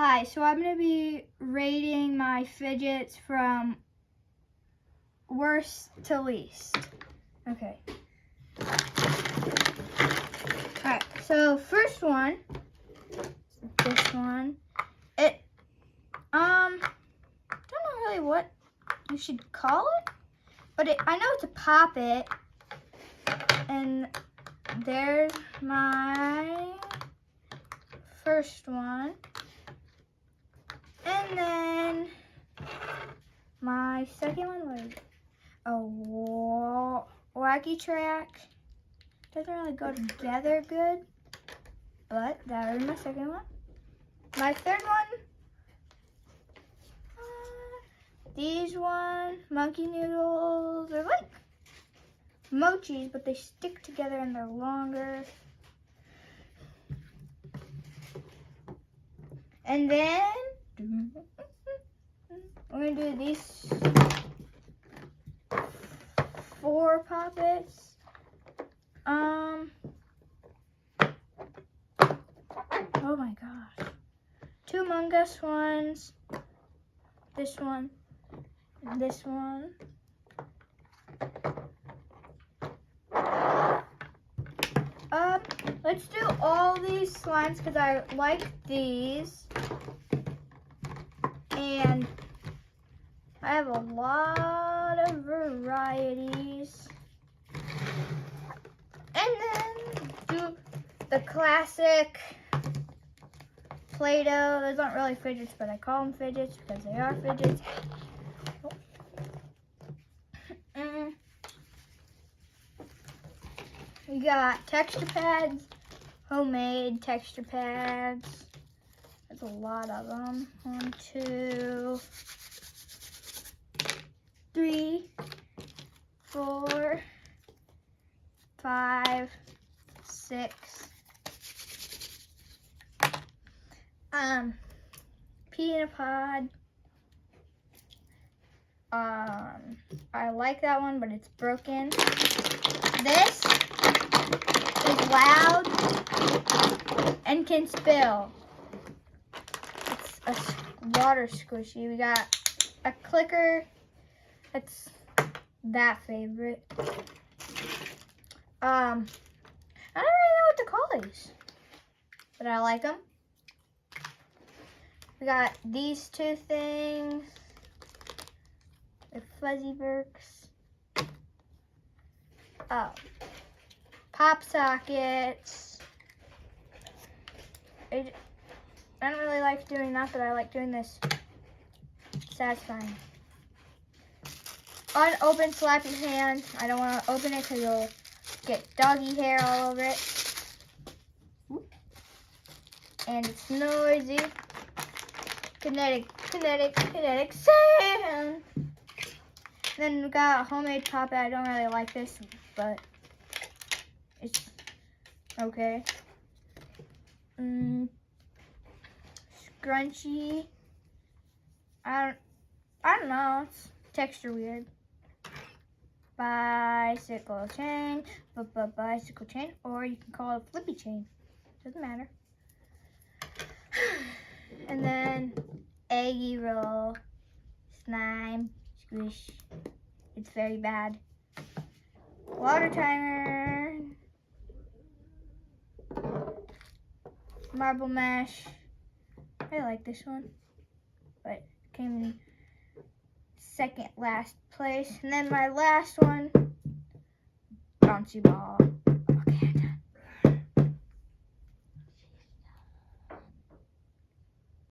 Hi, so I'm going to be rating my fidgets from worst to least. Okay. Alright, so first one, this one, I don't know really what you should call it, but I know it's a Pop-It, and there's my first one. And then my second one was a wacky track. Doesn't really go together good, but that was my second one. My third one, these monkey noodles. They're like mochis, but they stick together and they're longer. And then we're gonna do these 4 Pop-Its. Oh my gosh. 2 Among Us ones. This one. And this one. Let's do all these slimes because I like these. And I have a lot of varieties. And then do the classic Play-Doh. Those aren't really fidgets, but I call them fidgets because they are fidgets. We got texture pads, homemade texture pads. There's a lot of them. 1, 2, 3, 4, 5, 6. Pea in a pod. I like that one, but it's broken. This is loud and can spill. It's a water squishy. We got a clicker. That's that favorite. I don't really know what to call these, but I like them. We got these 2 things. They're fuzzy Burks. Oh, pop sockets. I don't really like doing that, but I like doing this. Satisfying. Unopened slappy hand. I don't want to open it because you'll get doggy hair all over it. And it's noisy. Kinetic sound. Then we got a homemade Pop-It. I don't really like this, but it's okay. Scrunchy. I don't know. It's texture weird. Bicycle chain. Bicycle chain. Or you can call it a flippy chain. Doesn't matter. And then eggy roll. Slime. Squish. It's very bad. Water timer. Marble mash. I like this one, but came in second last place. And then my last one, bouncy ball.